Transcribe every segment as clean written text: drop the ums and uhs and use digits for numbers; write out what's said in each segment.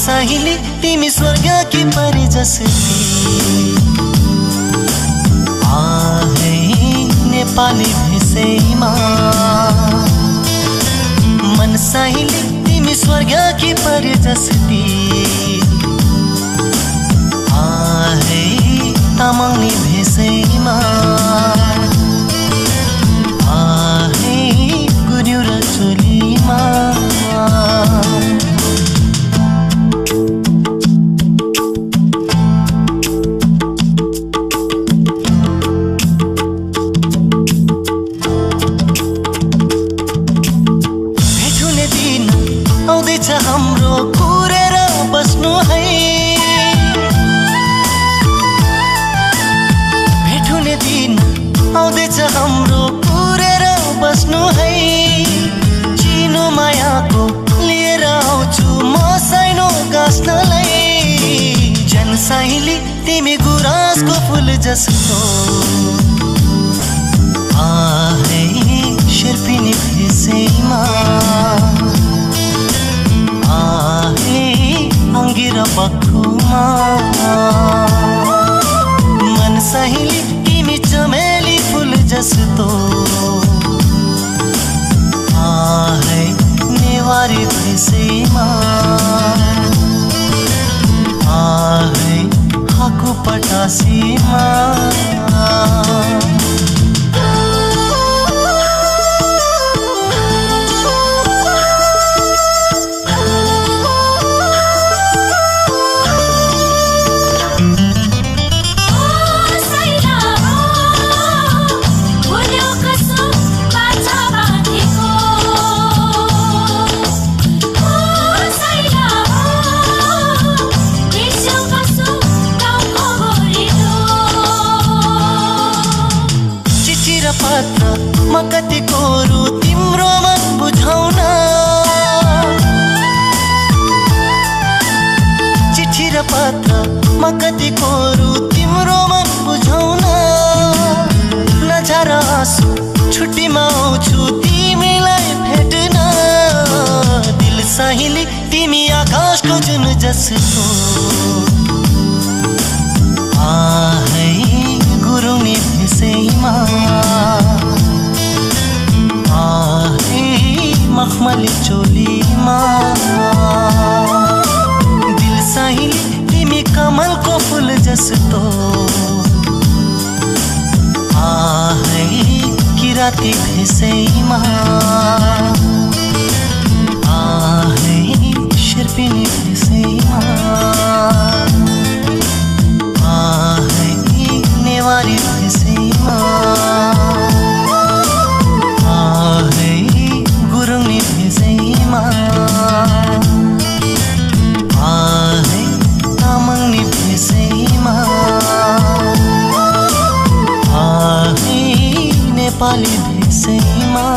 सहेली तिमी स्वर्ग की परी जसरी आहे नेपाली भेषैमा मन सहेली तिमी स्वर्ग की परी जसरी आहे तामाङनी भेषैमा आहे गुन्यु र चोलीमा हाम्रो कुरेर बस्नु है भेट हुने दिन आउँदैछ हाम्रो कुरेर बस्नु है चिनो मायाको लिएर आउँछु म साइनो गाँस्नलाई जनसहेली तिमी गुराँसको फुल जस्तो आहे शेर्पिनी भेषैमा अंगिर बखुमा मन सहेली तिमी चमेली फुल जस्तो आहे नेवारी भेषैमा आहे हाकु पटासीमा म कति कोरु तिम्रो मन बुझाउन चिठी र पत्र म कति कोरु तिम्रो मन बुझाउन नझार आँसु छुट्टीमा आउँछु तिमीलाई भेट्न दिल सहेली तिमी आकाशको जुन जस्तो आहे गुरुङनी भेषैमा मखमली चोलीमा दिल सहेली तिमी कमलको फुल जस्तो आहे किराती भेषैमा आहे शेर्पिनी भेषैमा आहे नेवारी भेषैमा गुरुङनी भेषैमा आहे तामाङनी भेषैमा आहे नेपाली भेषैमा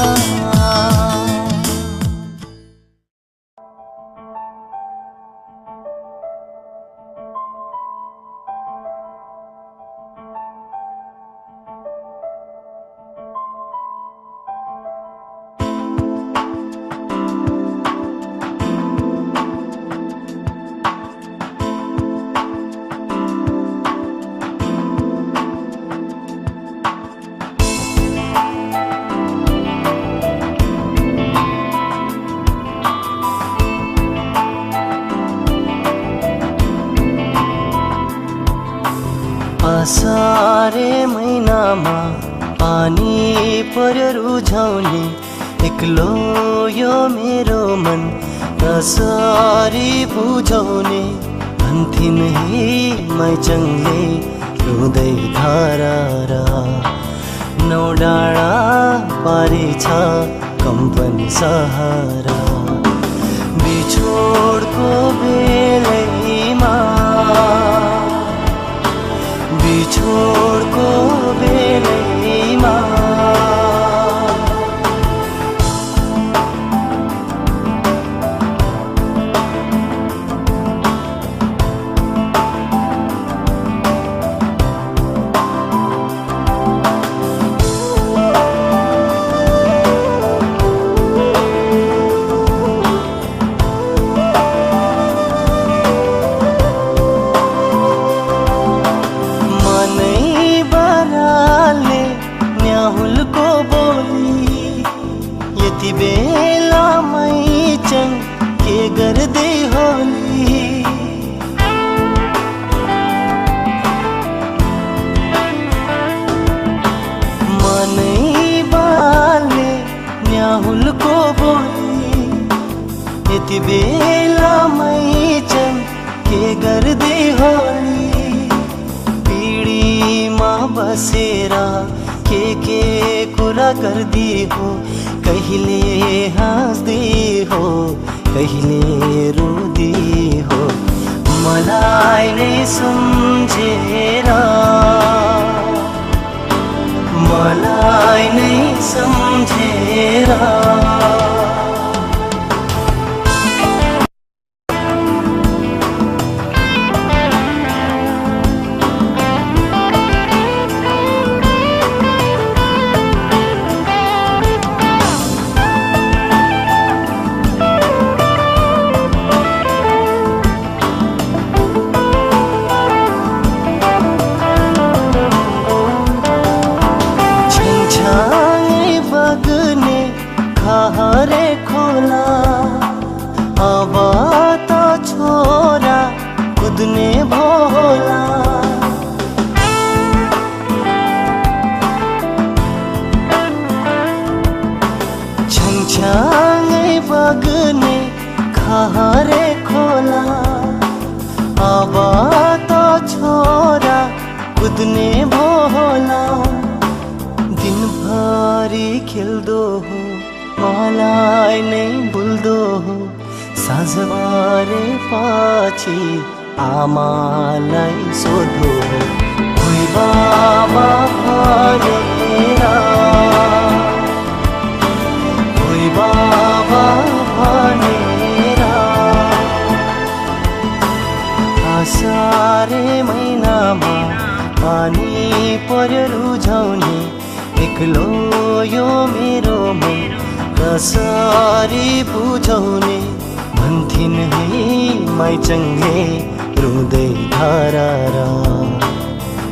असारे महिनामा पानी पर्यो रुझाउने एक्लो यो मेरो मन कसरी बुझाउने भन्थिन् हे मैचङले रुँदै धारा नौ डाँडा पारी छ कम्पनी सहारा बिछोडको बेलैमा बिछोडको बेलैमा गर्दी हो, कहिले हाँस्दी हो, कहिले रुदी हो, मलाई नै सम्झेर, मलाई नै सम्झेर। हरे खोला अब त छोरा कुद्ने भोला, छङछङै बग्ने खहरे खोला अब त छोरा कुद्ने भोला। दिनभरि खेल्दो हो, मलाई नै भुल्दो हो, साँझबारे पछि आमालाई सोध्दो हो, कोही बाबा भनेर, कोही बाबा भनेर। आषाढे महिनामा पानी पर्यो रुझाउने, एक्लो यो मेरो मन कसरी बुझाउने, भन्थिन् है माइचङ्गे रुँदै धरारा।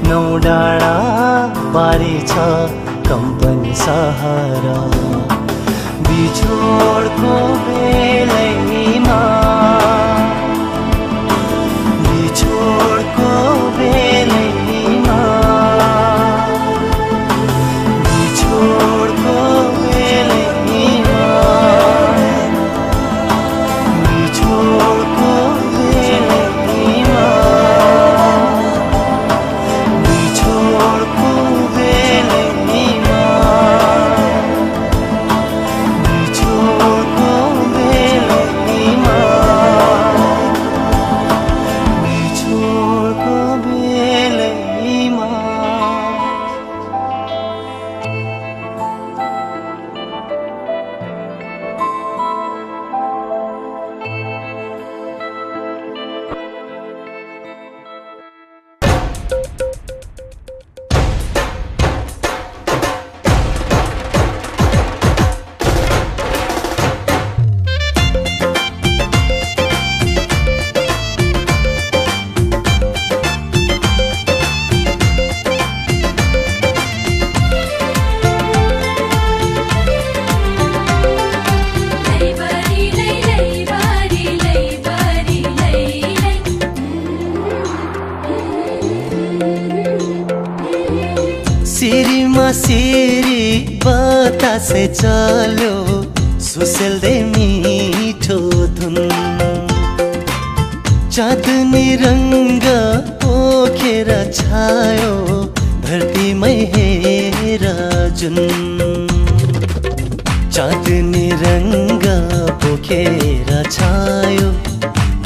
नौ डाँडा बारी छ कम्पनी सहारा, बिछोडको बेलैमा, बिछोडको बेलैमा, बिछोडको सिरी बतासे चल्यो सुसेल्दै मिठो धुन, चाँदनी रङ्ग पोखेर छायो धरतीमै हेर जुन, चाँदनी रङ्ग पोखेर छायो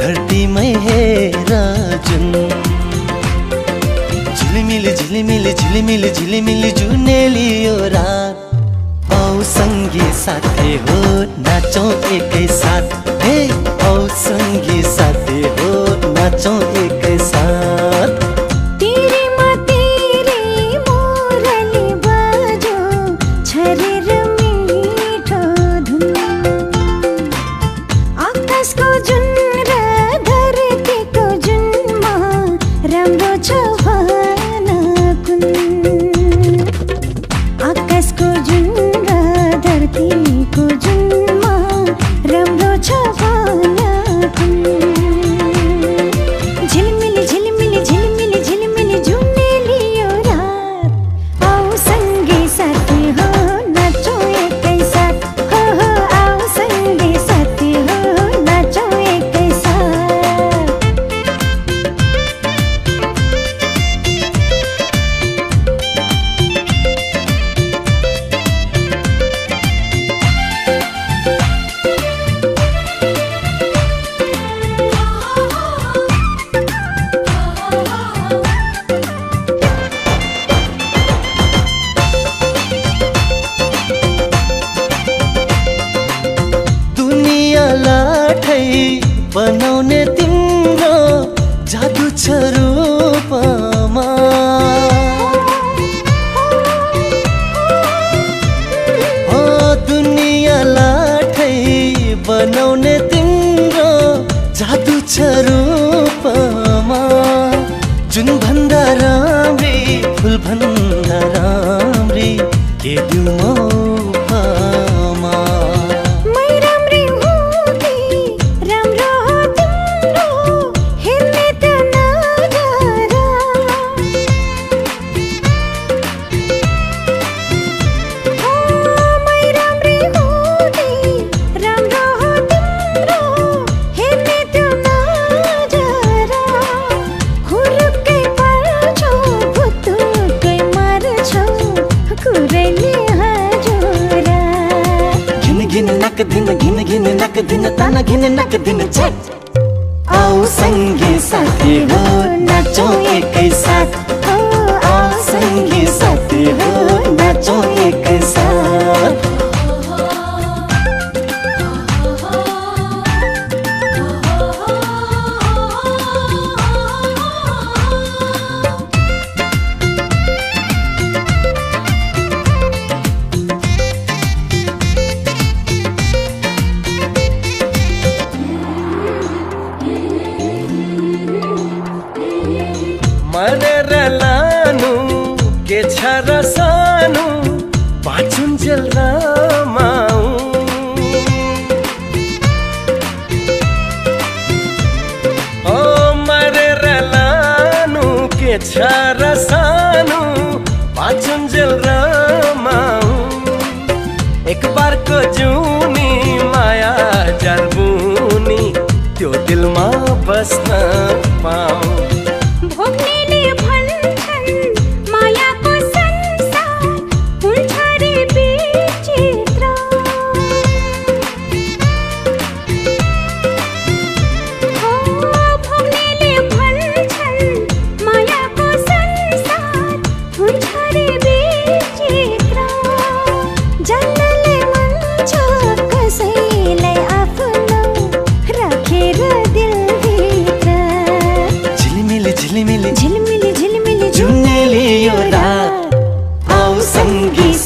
धरतीमै हेर जुन। झिलिमिली झिलिमिली झिलिमिली झिलिमिली जुनेली यो रात, औ सँगी साथी हो नाचौँ एकै साथ, हे औ सँगी साथी हो नाचौँ एकै साथ। धरतीको जुनमा राम्रो छ भन। बनाउने तिम्रो जादु छ रूपमा ओ दुनियाँलाई बनाउने तिम्रो जादु छ रूपमा जुन भन्दा राम्री फुल भन्दा राम्री के दिउँ घिन नक दिन ताना घिन नक दिन छट आओ संगी साथी हो नाचौं एकै साथ आओ संगी साथी हो नाचौं एकै साथ मरेर लानु के छ र सानु बाँचुन्जेल रमाऊ ओ मरेर लानु के छ र सानु बाँचुन्जेल रमाऊ एक बारको जुनी माया जर्बुनी त्यो दिलमा बस्न पाऊ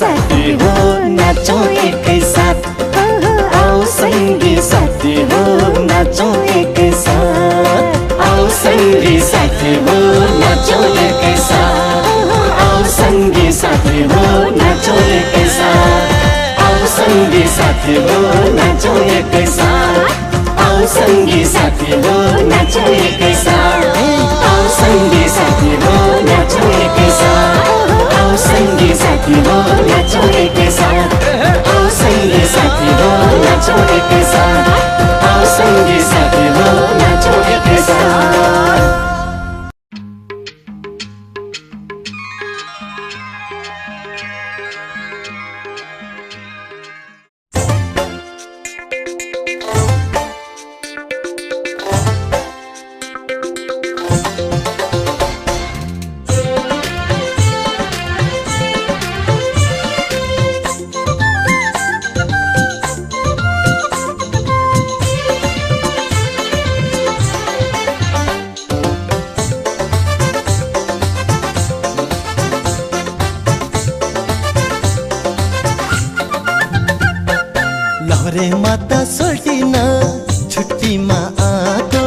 साथी हो नाचौं एकै साथ आओ संगी साथी हो नाचौं एकै साथ आओ संगी साथी हो नाचौं एकै साथ आओ संगी साथी हो नाचौं एकै साथ आओ संगी साथी हो नाचौं एकै साथ आओ संगी साथी हो नाचौं एकै साथ आओ संगी साथी हो नाचौं एकै साथ आओ संगी साथी हो नाचौं एकै साथ आओ संगी साथी हो नाचौं एकै साथ आओ संगी साथी हो नाचौं एकै साथ लहरे माता सोल्टिन छुट्टीमा आतो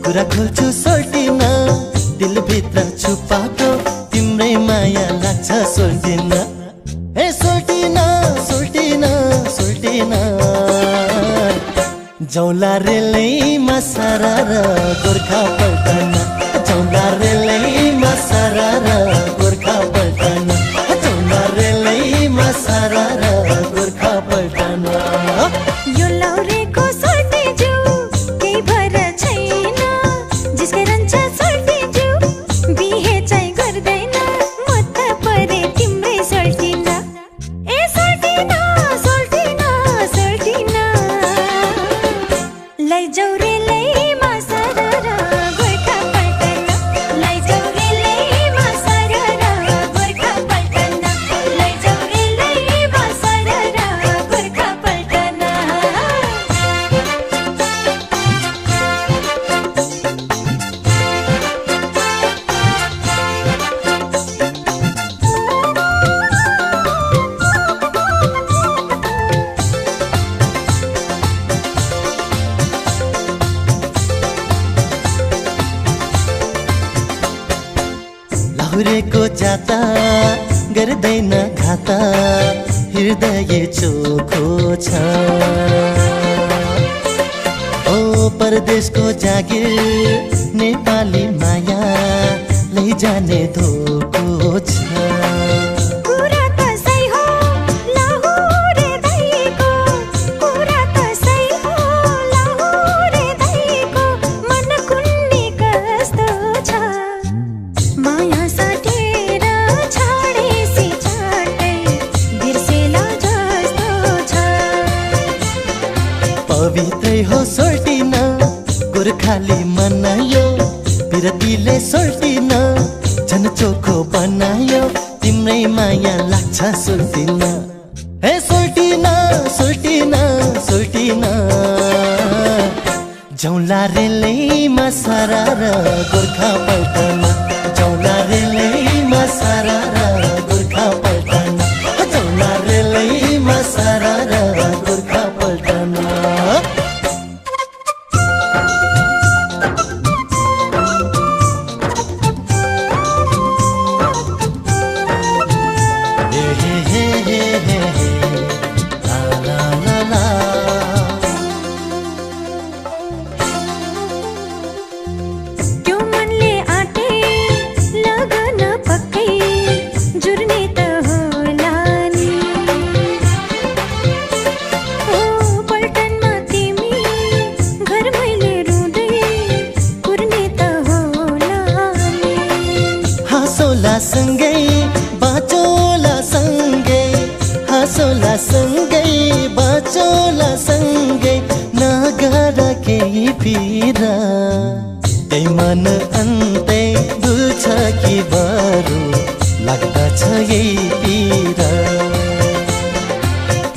कुरा खोल्छु सोल्टिन दिलभित्र छुपाको तिम्रै माया लाग्छ सोल्टिन ए सोल्टिन सोल्टिन सोल्टिन जौला रेलैमा सरर गोर्खा पल्टन जौला रेलैमा सरर गोर्खा पल्टन जौला रेलैमा सरर गोर्खा पल्टन यो लौरेको सोल्टी जु केही भर छैन जिसकै रन्छ सोल्टी जु बिहे चाहिँ गर्दैन म त परे तिम्रै सोल्टिन ए सोल्टिन सोल्टिन सोल्टिन लैजाऊ रे लैमा सरर लहुरेको जाता गर्दैन घाता हृदय चोखो छ ओ परदेशको जागिर नेपाली माया लैजाने धोको छ कुरा त सही हो लाहुरे दैको कुरा त सही हो लाहुरे दैको मन कुन्नी कस्तो छ माया साटेर छाडेसी छाड्दै बिर्सेला जस्तो छ पवित्रै हो सोल्टिन गोर्खाली मनायो बिरतीले सोल्टिन झन् चोखो बनायो तिम्रै माया लाग्छ सोल्टिन हे सोल्टिन सोल्टिन सोल्टिन जौला रेलैमा सरार गोर्खा पल्टन जौला रेलैमा सरार गोर्खा पल्टन जौला रेलैमा सरार गोर्खा पल्टन सँगै बाँचोला सँगै हाँसोला सँगै बाँचोला सँगै नगर केही पीरा त्यही मन अन्तै दुल्छ कि बरु लाग्दछ यही पीरा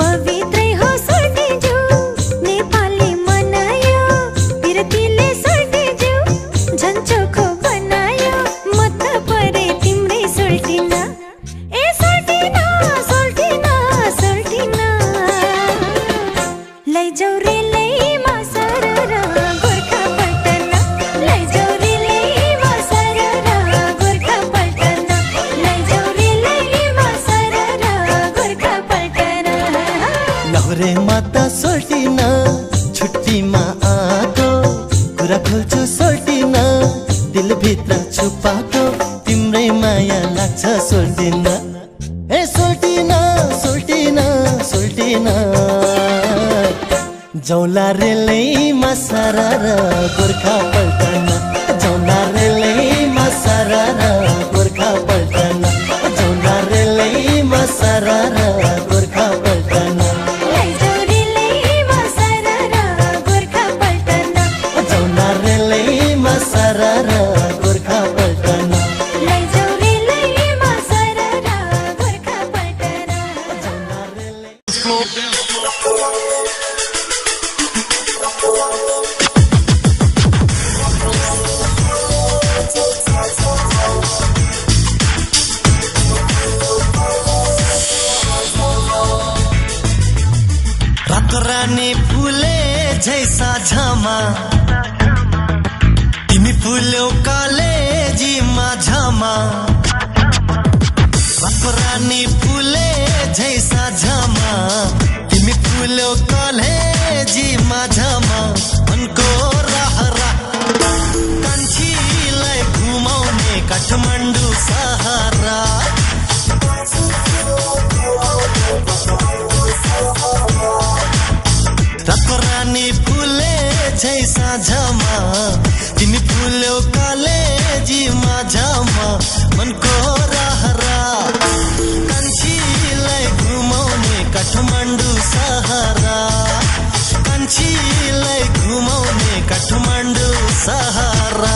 पवित्रै हो सोल्टिजु नेपाली मनायो बिरतीले सोल्टिजु झन् चोखो बनायो म त परे तिम्रै सोल्टिन ए सोल्टिन सोल्टिन सोल्टिन लैजाऊ रेलैमा सरर गोर्खा पल्टन लैजाऊ रेलैमा सरर गोर्खा पल्टन लैजाऊ रेलैमा सरर गोर्खा पल्टन लहुरे माता सोल्टिन छुट्टीमा आको कुरा खोल्छु सोल्टिन दिलभित्र छुपाको तिम्रै माया लाग्छ सोल्टिन ए सोल्टिन सोल्टिन सोल्टिन जौला रेलैमा सरार गोर्खा पल्टन जौला रेलैमा सरार गोर्खा पल्टन जौला रेलैमा सरार गोर्खा पल्टन लैजाऊ रेलैमा सरर गोर्खा पल्टन जौला रेलैमा सरार गोर्खा पल्टन लैजाऊ रेलैमा सरर गोर्खा पल्टन जौला रेलै रानी फुले जैसा झमा तिमी फुल्यौ कलेजीमा झमा रानी फुले जैसा झमा तिमी फुल्यौ कलेजीमा झमा मनको रहरा कान्छीलाई घुमाउने काठमाडौँ सहारा रानी फुले जैसा झमा तिमी फुल्यौ कलेजीमा झमा मनको रहरा कान्छीलाई घुमाउने काठमाडौँ सहारा कान्छीलाई घुमाउने काठमाडौँ सहारा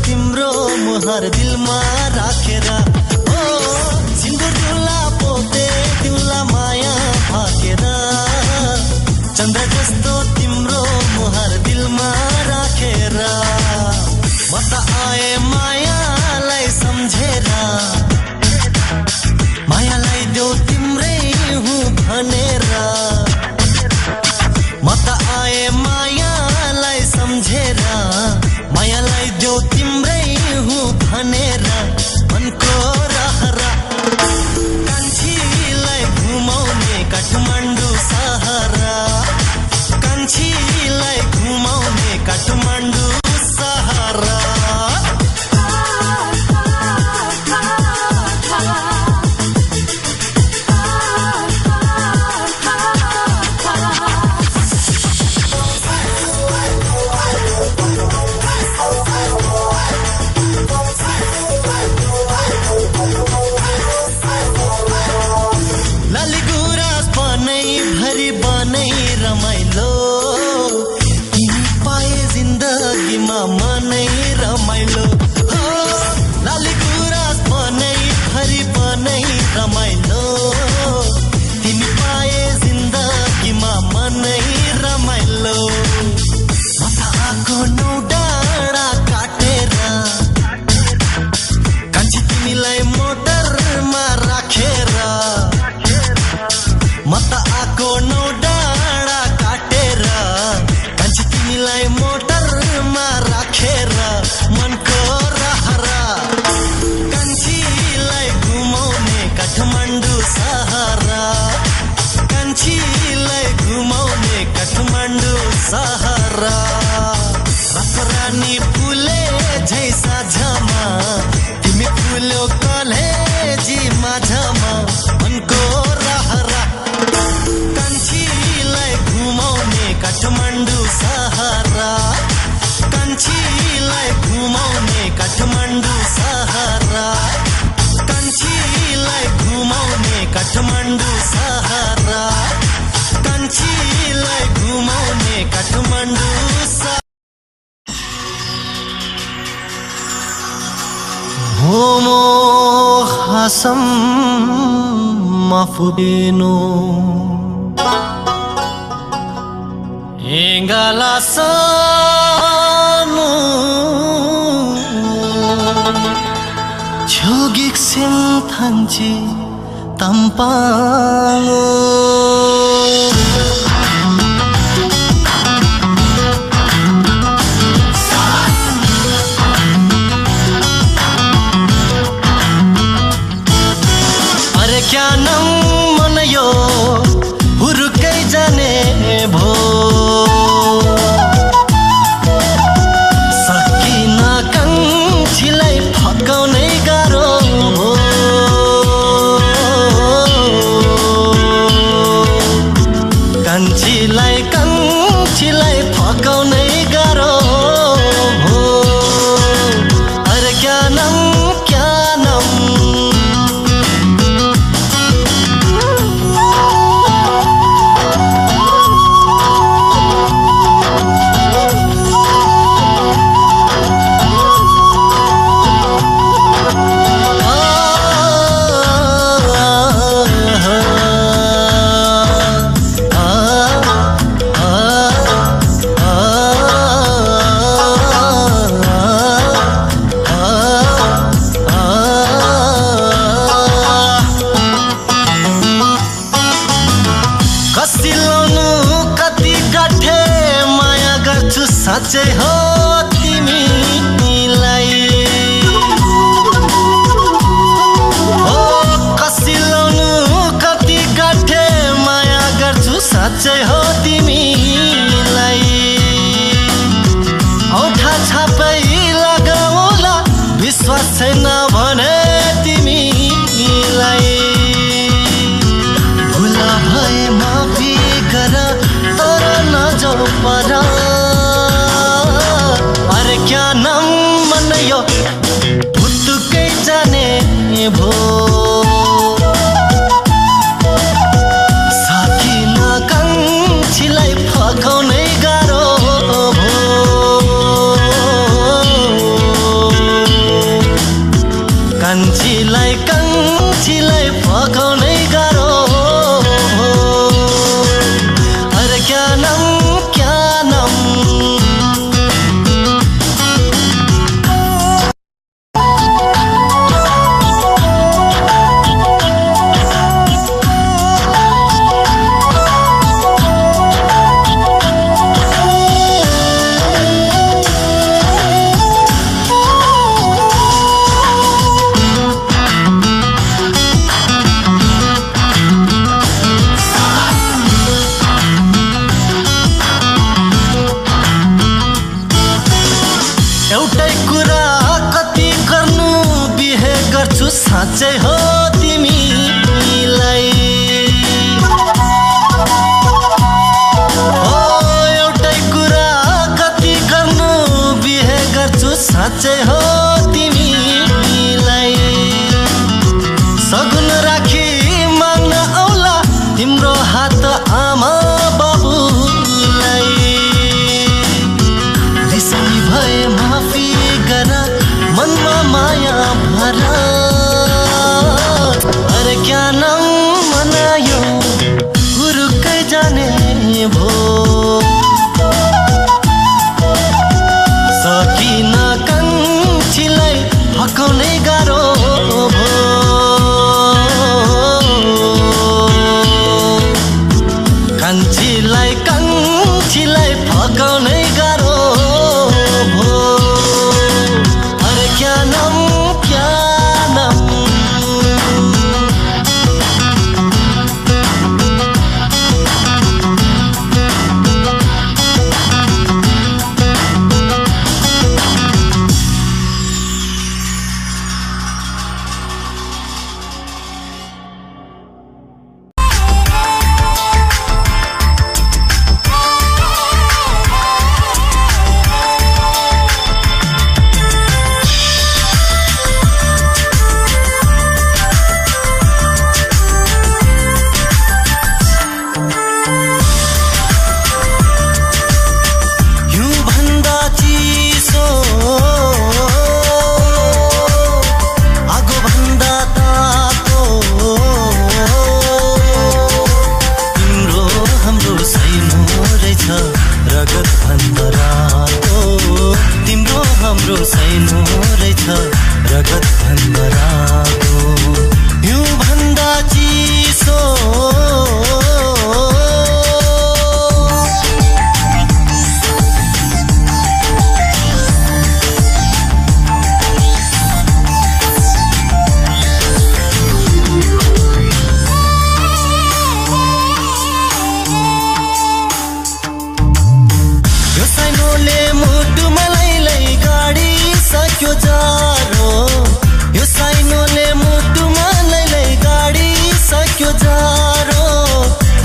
तिम्रो मुहार दिलमा राखेर ओ सिन्दुर डोला राखेर चन्द्र जस्तो तिम्रो मुहार दिलमा राखेर म त आए मायालाई सम्झेर मायालाई देऊ तिम्रै हुँ भनेर म त आए मायालाई सम्झेर मायालाई देऊ तिम्रै हुँ भनेर मनको रहरा कान्छीलाई घुमाउने काठमाडौँ सहरा कान्छीलाई घुमाउने काठमाडौँ सहरा रमाइलो तिमी पाए जिन्दगीमा मनै रमाइलो लाली गुराँस बनै भरि बनै रमाइलो तिमी पाए जिन्दगीमा मनै रमाइलो म त आएको नौ डाँडा काटेर कान्छी तिमीलाई मोटरमा राखेर म त आएको नौ डाँडा काटेर कान्छी तिमीलाई मोटरमा राखेर मनको रहरा कान्छीलाई घुमाउने काठमाडौँ सहरा कान्छीलाई घुमाउने काठमाडौँ सहरा रानी फुले झै साझमा तिमी फुल्यो कलेजी माझमा मनको रहरा कान्छीलाई घुमाउने काठमाडौँ सहरा कान्छीलाई घुमाउने काठमाडौँ सहरा कान्छीलाई घुमाउने काठमाडौँ सहरा कान्छीलाई घुमाउने काठमाडौँ होमो Hasam माफुबेनो Engala sanu Chogik sim thanji tampango Are kya nam manayo hurukai jane bho फकाउनै गाह्रो हो कान्छीलाई फकाउनै गाह्रो हो अरे क्या नाम साँच्चै हो तिमीलाई हो कसी लाउनु कति गाठे माया गर्छु साँच्चै हो तिमीलाई औठा छापै लगाउला विश्वास छैन भने तिमीलाई भुला भए माफी गर तर नजाऊ पर क्या नाम मनायो भुत्तुकै जाने भो साकिन कान्छीलाई फकाउनै गाह्रो भो कान्छीलाई फकाउनै गाह्रो भो साँच्चै हो तिमीलाई एउटै कुरा कति गर्नु बिहे गर्छु साँच्चै हो तिमीलाई सगुन राखी माग्न आउला तिम्रो हात आमा बाबुलाई रिसाई भए माफी गर मनमा माया भर अरे क्या नाम मनायो हुरुक्कै जाने भो सकिन कान्छीलाई फकाउनै गाह्रो भो कान्छीलाई फकाउनै गाह्रो भो अरे क्या नाम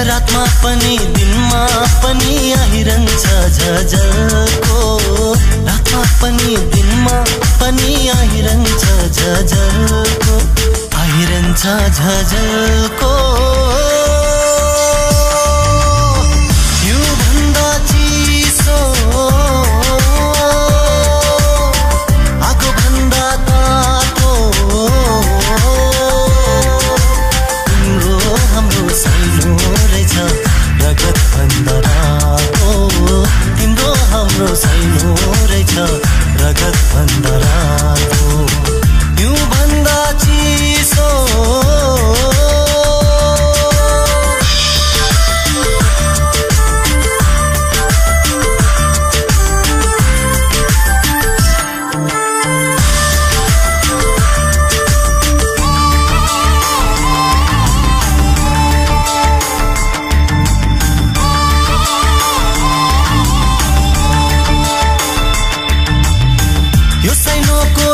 रातमा पनि दिनमा पनि आइरहन्छ झझल्को रातमा पनि दिनमा पनि आइरहन्छ झझल्को आइरहन्छ झझल्को यो भन्दा चिसो आगो भन्दा तातो तिम्रो हाम्रो सानो रगत भन्दा रातो तिम्रो हाम्रो सानो रहेछ रगत भन्दा रातो यो भन्दा चिसो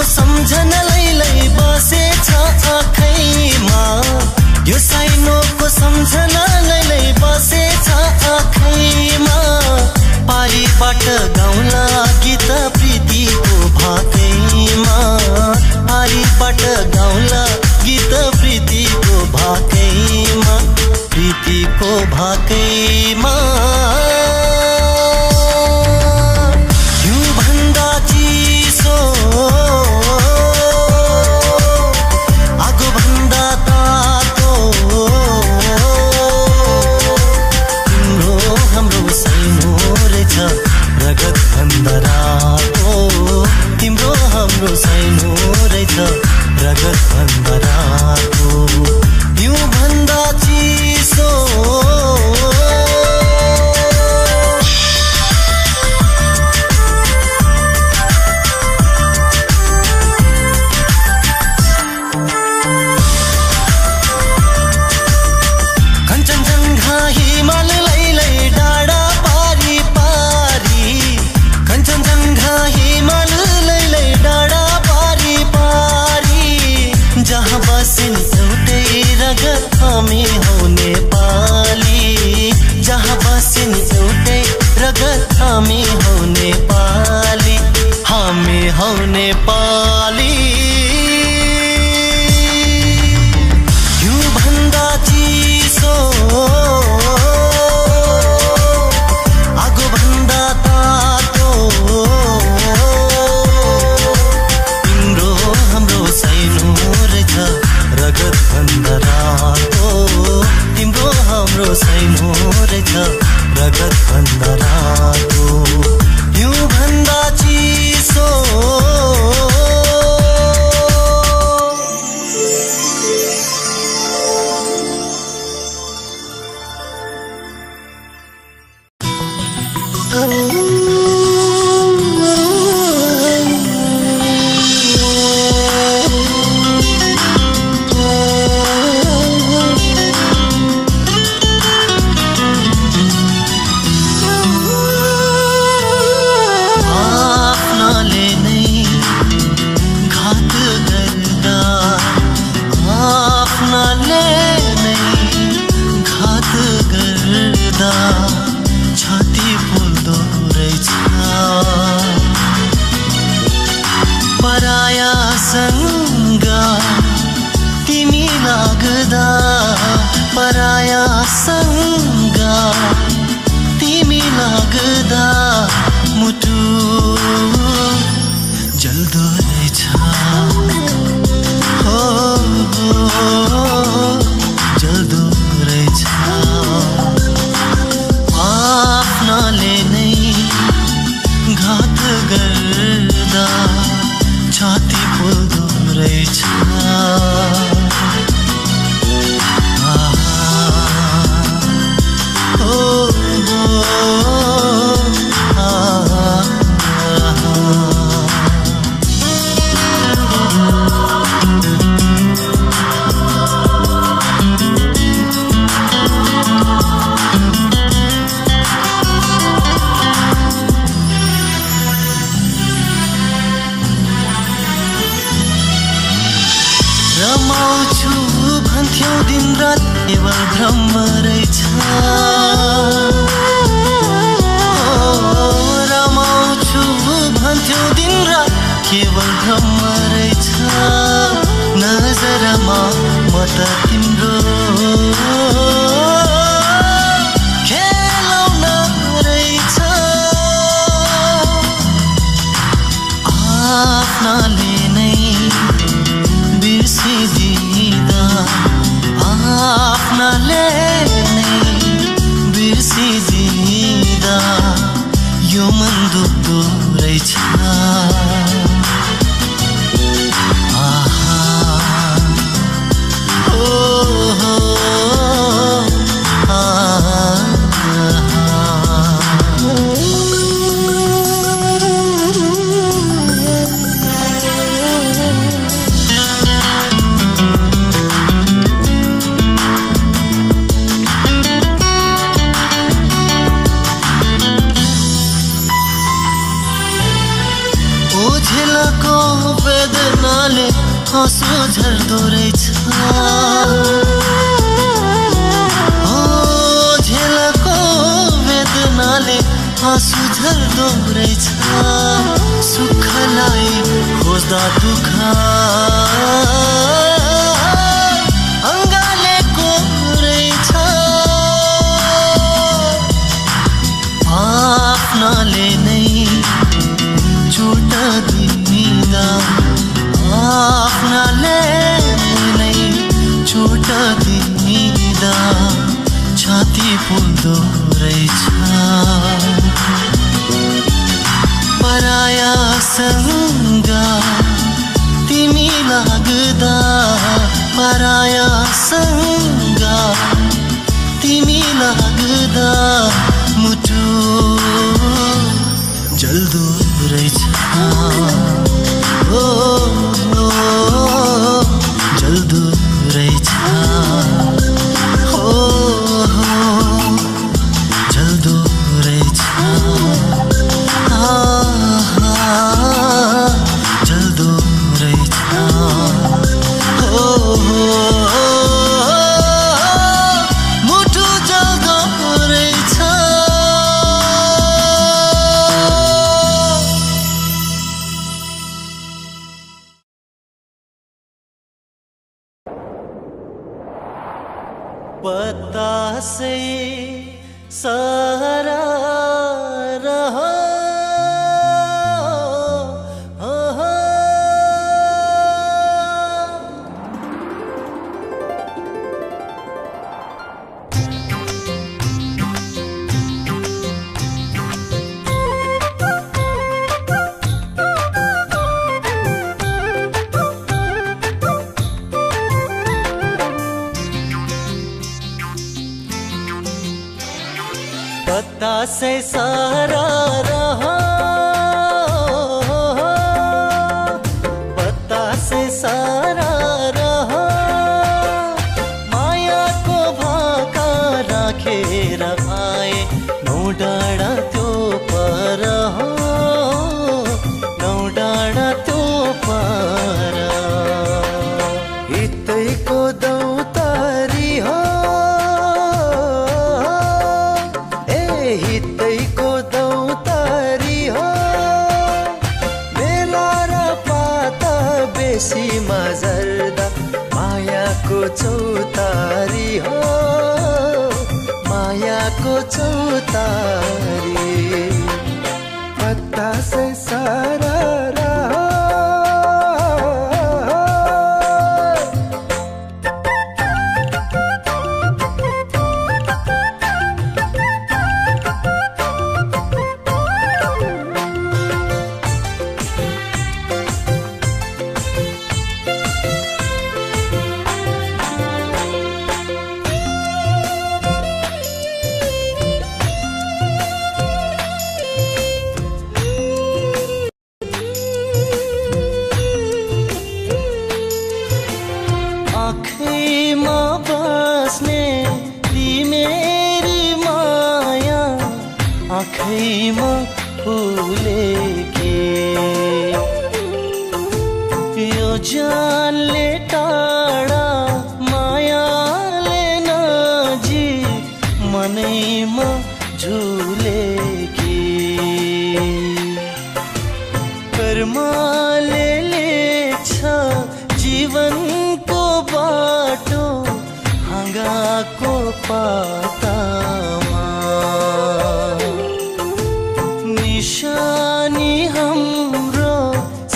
सम्झनालाई बसेछ आँखैमा यो साइनोको सम्झनालाई बसेछ आँखैमा पारीबाट गाउँला गीत प्रीतिको भाकैमा पारीबाट गाउँला गीत प्रीतिको भाकैमा यो भन्दा चिसो रगत भन्दा रातो तिम्रो हाम्रो सानो रहेछ रगत भन्दा रातो यो भन्दा चिसो कञ्चनजङ्घा हिमाल लैलै डाँडा पारी पारी कञ्चनजङ्घा हिमाल लैलै डाँडा पारी पारी जहाँ रगत भन्दा रातो तिम्रो हाम्रो सैनो रहेछ रगत भन्दा रातो हिउँ भन्दा चिसो छाती फुल्दो रहेछ परायासँग तिमी लाग्दा परायासँग तिमी लाग्दा मुटु जल्दो रहेछ हो जल्दो रहेछ आफ्नाले नै घात गर्दा छाती फुल्दो रहेछ रमाउँछु भन्थ्यौ दिन रात केवल भ्रम रहेछ रमाउँछु भन्थ्यौ दिन रात केवल भ्रम रहेछ नजरमा म त तिम्रो खेलाउन रहेछ आफ्नाले नै बिर्सिदिँदा आफ्नाले नै बिर्सिदिँदा यो मन दुख्दो रहेछ ओझेलको वेदनाले आँसु झर्दो रहेछ ओझेलको वेदनाले आँसु झर्दो रहेछ सुखलाई खोज्दा दुःख अङ्गालेको रहेछ आफ्नाले नै चोट दिँदा आफ्नाले नै चोट दिँदा छाती फुल्दो रहेछ परायासँग तिमी लाग्दा परायासँग तिमी लाग्दा मुटु जल्दो रहेछ जल्दो रहेछ जल्दो रहेछ जल्दो रहेछ मुटु जल्दो रहेछ बतासे सहारा रहो बतासे सारा रहा, बतासे सारा रहा, मायाको भाका राखेर आए नौ डाँडा त्यो पर, नौ डाँडा त्यो पर। हितैको दौतारी हो, हितैको दौतारी हो, बेला र पाता बेसीमा झर्दा मायाको चौतारी हो, मायाको चौतारी। बतासे सारा रहा, आँखैमा बस्ने तिमेरी माया, आँखैमा फुलेकी यो जानले टाढा मायाले नजिक मनैमा झुलेकी। कर्मले लेख्छ जीवनको बाटो हाँगाको पातामा, निशानी हाम्रो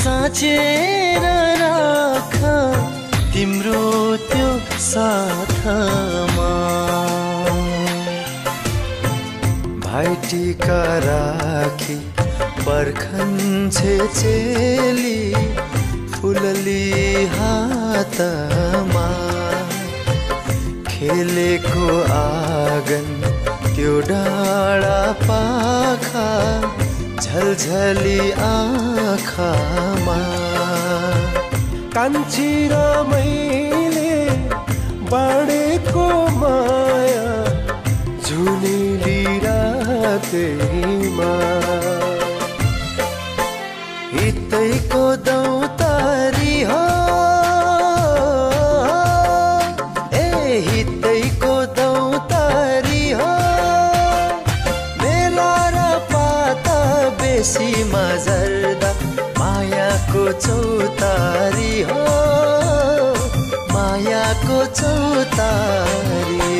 साँचेर राख तिम्रो त्यो साथमा। भाइटिका राखी पर्खन्छे चेली फुलली हातमा, खेलेको आँगन त्यो डाँडा पाखा झलझली आँखामा। कान्छी र मैले बाँडेको माया झुलिली रातैमा। हितैको दौतारी हो, हितैको दौतारी हो, बेला र पाता बेसीमा झर्दा मायाको चौतारी हो, मायाको चौतारी।